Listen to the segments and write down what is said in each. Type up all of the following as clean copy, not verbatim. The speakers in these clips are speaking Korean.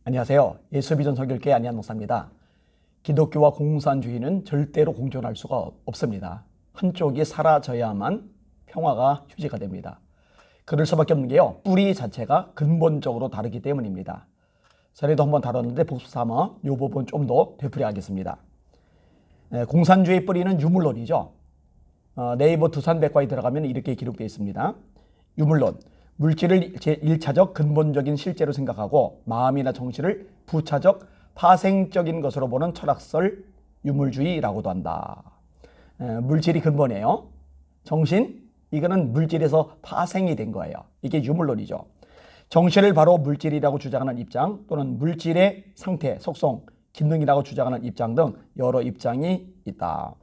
안녕하세요. 예수비전 선교회 안희한 목사입니다. 기독교와 공산주의는 절대로 공존할 수가 없습니다. 한쪽이 사라져야만 평화가 유지가 됩니다. 그럴 수밖에 없는 게요, 뿌리 자체가 근본적으로 다르기 때문입니다. 전에도 한번 다뤘는데 복수 삼아 이 부분 좀 더 되풀이하겠습니다. 공산주의 뿌리는 유물론이죠. 네이버 두산백과에 들어가면 이렇게 기록되어 있습니다. 유물론, 물질을 제1차적 근본적인 실제로 생각하고 마음이나 정신을 부차적 파생적인 것으로 보는 철학설 유물주의라고도 한다. 물질이 근본이에요. 정신, 이거는 물질에서 파생이 된 거예요. 이게 유물론이죠. 정신을 바로 물질이라고 주장하는 입장, 또는 물질의 상태, 속성, 기능이라고 주장하는 입장 등 여러 입장이 있다.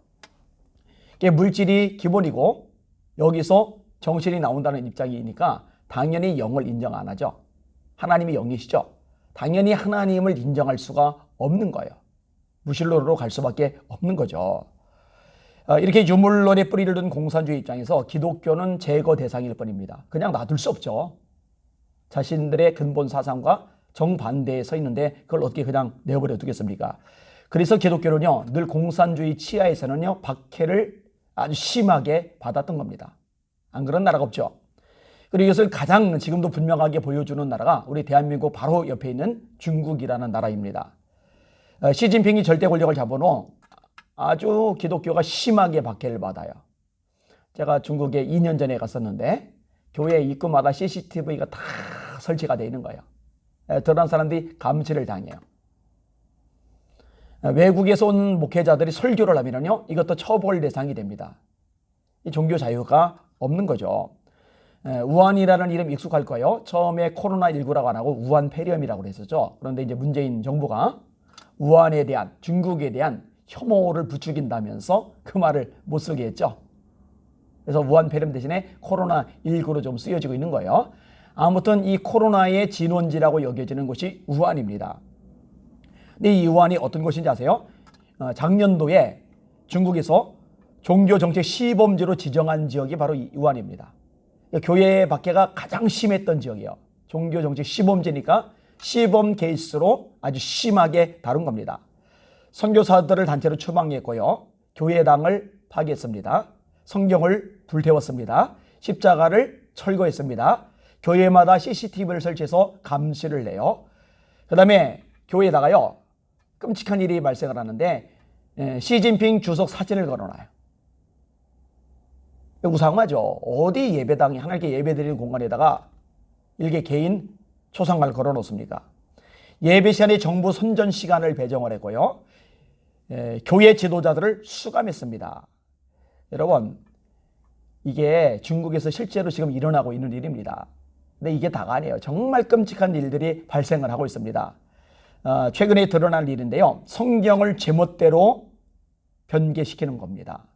이게 물질이 기본이고 여기서 정신이 나온다는 입장이니까 당연히 영을 인정 안 하죠. 하나님이 영이시죠. 당연히 하나님을 인정할 수가 없는 거예요. 무신론으로 갈 수밖에 없는 거죠. 이렇게 유물론의 뿌리를 둔 공산주의 입장에서 기독교는 제거 대상일 뿐입니다. 그냥 놔둘 수 없죠. 자신들의 근본 사상과 정반대에 서 있는데 그걸 어떻게 그냥 내버려 두겠습니까? 그래서 기독교는요, 늘 공산주의 치하에서는요, 박해를 아주 심하게 받았던 겁니다. 안 그런 나라가 없죠. 그리고 이것을 가장 지금도 분명하게 보여주는 나라가 우리 대한민국 바로 옆에 있는 중국이라는 나라입니다. 시진핑이 절대 권력을 잡은 후 아주 기독교가 심하게 박해를 받아요. 제가 중국에 2년 전에 갔었는데 교회 입구마다 CCTV가 다 설치가 되어 있는 거예요. 들어간 사람들이 감시를 당해요. 외국에서 온 목회자들이 설교를 하면요, 이것도 처벌 대상이 됩니다. 이 종교 자유가 없는 거죠. 우한이라는 이름 익숙할 거예요. 처음에 코로나19라고 안 하고 우한 폐렴이라고 했었죠. 그런데 이제 문재인 정부가 우한에 대한, 중국에 대한 혐오를 부추긴다면서 그 말을 못 쓰게 했죠. 그래서 우한 폐렴 대신에 코로나19로 좀 쓰여지고 있는 거예요. 아무튼 이 코로나의 진원지라고 여겨지는 곳이 우한입니다. 근데 이 우한이 어떤 곳인지 아세요? 작년도에 중국에서 종교정책 시범지로 지정한 지역이 바로 이 우한입니다. 교회 박해가 가장 심했던 지역이에요. 종교정책 시범지니까 시범 케이스로 아주 심하게 다룬 겁니다. 선교사들을 단체로 추방했고요, 교회당을 파괴했습니다. 성경을 불태웠습니다. 십자가를 철거했습니다. 교회마다 CCTV를 설치해서 감시를 해요. 그 다음에 교회에다가요, 끔찍한 일이 발생을 하는데 시진핑 주석 사진을 걸어놔요. 우상하죠. 어디 예배당이 하나님께 예배드리는 공간에다가 일개 개인 초상화를 걸어 놓습니까? 예배 시간에 정부 선전 시간을 배정을 했고요, 교회 지도자들을 수감했습니다. 여러분, 이게 중국에서 실제로 지금 일어나고 있는 일입니다. 근데 이게 다가 아니에요. 정말 끔찍한 일들이 발생을 하고 있습니다. 최근에 드러난 일인데요, 성경을 제멋대로 변개시키는 겁니다.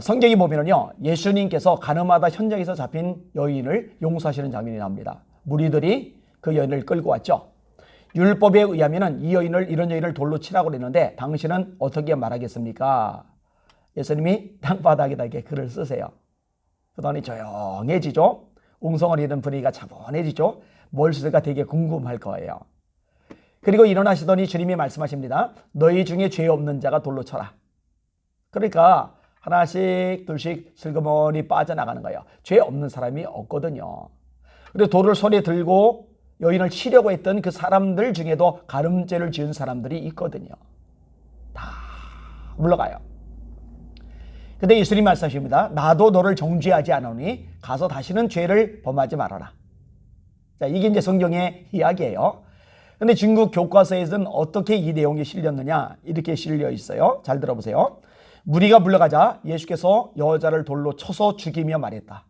성경이 보면요, 예수님께서 가늠하다 현장에서 잡힌 여인을 용서하시는 장면이 나옵니다. 무리들이 그 여인을 끌고 왔죠. 율법에 의하면 이런 여인을 돌로 치라고 그랬는데 당신은 어떻게 말하겠습니까? 예수님이 땅바닥에다 이렇게 글을 쓰세요. 그러더니 조용해지죠. 웅성거리는 분위기가 차분해지죠. 뭘 쓸까 되게 궁금할 거예요. 그리고 일어나시더니 주님이 말씀하십니다. 너희 중에 죄 없는 자가 돌로 쳐라. 그러니까 하나씩 둘씩 슬그머니 빠져나가는 거예요. 죄 없는 사람이 없거든요. 그리고 돌을 손에 들고 여인을 치려고 했던 그 사람들 중에도 가늠죄를 지은 사람들이 있거든요. 다 물러가요. 근데 예수님 말씀하십니다. 나도 너를 정죄하지 않으니 가서 다시는 죄를 범하지 말아라. 자, 이게 이제 성경의 이야기예요. 근데 중국 교과서에서는 어떻게 이 내용이 실렸느냐, 이렇게 실려 있어요. 잘 들어보세요. 무리가 물러가자 예수께서 여자를 돌로 쳐서 죽이며 말했다.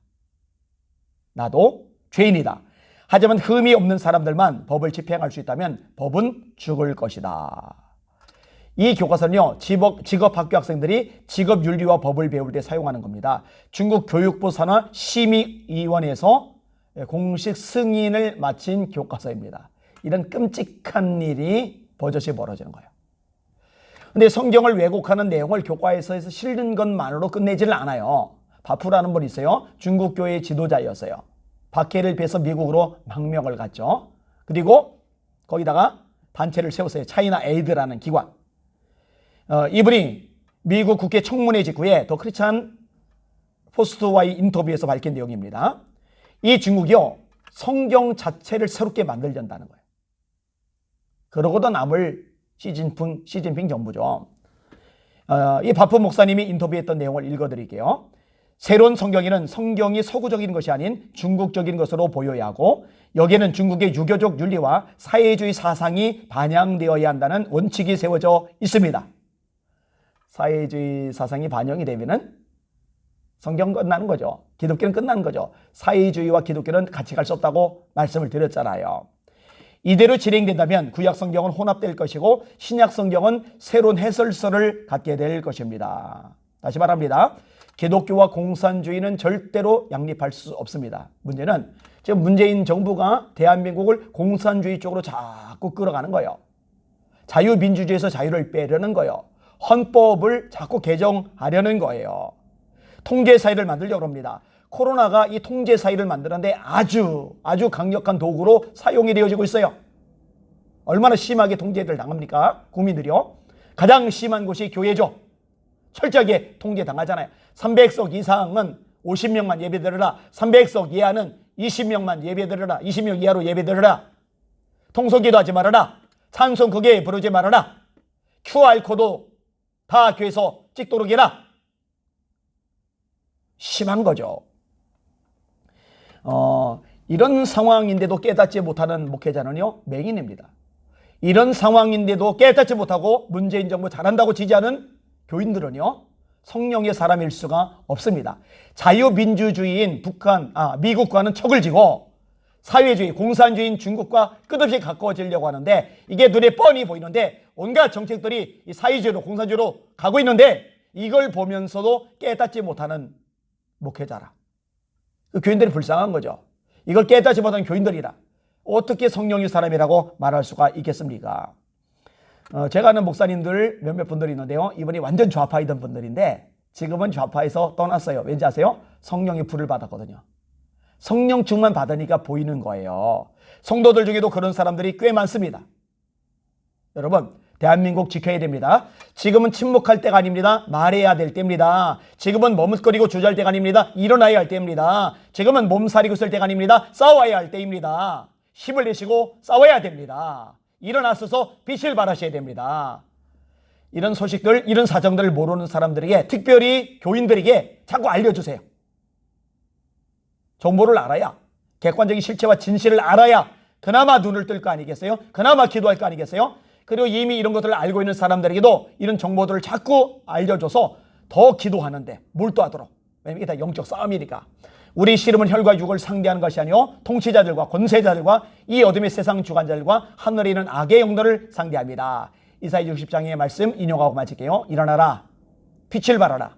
나도 죄인이다. 하지만 흠이 없는 사람들만 법을 집행할 수 있다면 법은 죽을 것이다. 이 교과서는요, 직업 학교 학생들이 직업 윤리와 법을 배울 때 사용하는 겁니다. 중국 교육부 산하 심의위원회에서 공식 승인을 마친 교과서입니다. 이런 끔찍한 일이 버젓이 벌어지는 거예요. 근데 성경을 왜곡하는 내용을 교과에서 실는 것만으로 끝내지를 않아요. 바프라는 분이 있어요. 중국 교회의 지도자였어요. 박해를 피해서 미국으로 망명을 갔죠. 그리고 거기다가 단체를 세웠어요. 차이나 에이드라는 기관. 이분이 미국 국회 청문회 직후에 더 크리스찬 포스트와의 인터뷰에서 밝힌 내용입니다. 이 중국이요, 성경 자체를 새롭게 만들려다는 거예요. 그러고도 남을 시진핑 정부죠. 이 바프 목사님이 인터뷰했던 내용을 읽어드릴게요. 새로운 성경에는 성경이 서구적인 것이 아닌 중국적인 것으로 보여야 하고, 여기에는 중국의 유교적 윤리와 사회주의 사상이 반영되어야 한다는 원칙이 세워져 있습니다. 사회주의 사상이 반영이 되면은 성경은 끝나는 거죠. 기독교는 끝나는 거죠. 사회주의와 기독교는 같이 갈 수 없다고 말씀을 드렸잖아요. 이대로 진행된다면 구약 성경은 혼합될 것이고 신약 성경은 새로운 해설서를 갖게 될 것입니다. 다시 말합니다. 기독교와 공산주의는 절대로 양립할 수 없습니다. 문제는 지금 문재인 정부가 대한민국을 공산주의 쪽으로 자꾸 끌어가는 거예요. 자유민주주의에서 자유를 빼려는 거예요. 헌법을 자꾸 개정하려는 거예요. 통제사회를 만들려고 합니다. 코로나가 이 통제사회를 만드는데 아주 강력한 도구로 사용이 되어지고 있어요. 얼마나 심하게 통제를 당합니까? 국민들이요. 가장 심한 곳이 교회죠. 철저하게 통제당하잖아요. 300석 이상은 50명만 예배드려라. 300석 이하는 20명만 예배드려라. 20명 이하로 예배드려라. 통성기도 하지 말아라. 찬송 크게 부르지 말아라. QR코드 다 교회에서 찍도록 해라. 심한 거죠. 이런 상황인데도 깨닫지 못하는 목회자는요, 맹인입니다. 이런 상황인데도 깨닫지 못하고 문재인 정부 잘한다고 지지하는 교인들은요, 성령의 사람일 수가 없습니다. 자유민주주의인 미국과는 척을 지고 사회주의, 공산주의인 중국과 끝없이 가까워지려고 하는데, 이게 눈에 뻔히 보이는데 온갖 정책들이 이 사회주의로, 공산주의로 가고 있는데 이걸 보면서도 깨닫지 못하는 목회자라. 그 교인들이 불쌍한 거죠. 이걸 깨닫지 못하는 교인들이라 어떻게 성령의 사람이라고 말할 수가 있겠습니까? 제가 아는 목사님들 몇몇 분들이 있는데요, 이분이 완전 좌파이던 분들인데 지금은 좌파에서 떠났어요. 왠지 아세요? 성령의 불을 받았거든요. 성령 충만 받으니까 보이는 거예요. 성도들 중에도 그런 사람들이 꽤 많습니다. 여러분, 대한민국 지켜야 됩니다. 지금은 침묵할 때가 아닙니다. 말해야 될 때입니다. 지금은 머뭇거리고 주저할 때가 아닙니다. 일어나야 할 때입니다. 지금은 몸살이고 있을 때가 아닙니다. 싸워야 할 때입니다. 힘을 내시고 싸워야 됩니다. 일어나서서 빛을 발하셔야 됩니다. 이런 소식들, 이런 사정들을 모르는 사람들에게, 특별히 교인들에게 자꾸 알려주세요. 정보를 알아야, 객관적인 실체와 진실을 알아야 그나마 눈을 뜰 거 아니겠어요? 그나마 기도할 거 아니겠어요? 그리고 이미 이런 것들을 알고 있는 사람들에게도 이런 정보들을 자꾸 알려줘서 더 기도하는데 몰두하도록. 왜냐면 이게 다 영적 싸움이니까. 우리 씨름은 혈과 육을 상대하는 것이 아니요 통치자들과 권세자들과 이 어둠의 세상 주관자들과 하늘에 있는 악의 영들을 상대합니다. 이사야 60장의 말씀 인용하고 마칠게요. 일어나라, 빛을 발하라.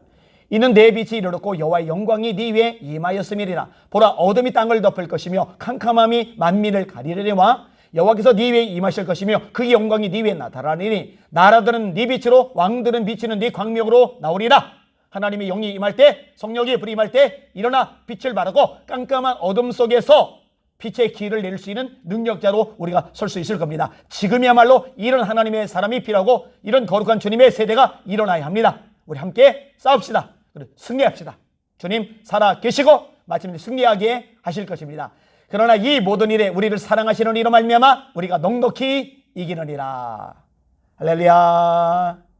이는 내 빛이 이르렀고 여호와의 영광이 네 위에 임하였음이니라. 보라, 어둠이 땅을 덮을 것이며 캄캄함이 만민을 가리려니와 여호와께서 네 위에 임하실 것이며 그 영광이 네 위에 나타나리니 나라들은 네 빛으로 왕들은 비치는 네 광명으로 나오리라. 하나님의 영이 임할 때, 성령이 불이 임할 때 일어나 빛을 발하고 깜깜한 어둠 속에서 빛의 길을 낼 수 있는 능력자로 우리가 설 수 있을 겁니다. 지금이야말로 이런 하나님의 사람이 필요하고 이런 거룩한 주님의 세대가 일어나야 합니다. 우리 함께 싸웁시다. 승리합시다. 주님 살아 계시고 마침내 승리하게 하실 것입니다. 그러나 이 모든 일에 우리를 사랑하시는 이로 말미암아 우리가 넉넉히 이기느니라. 할렐루야.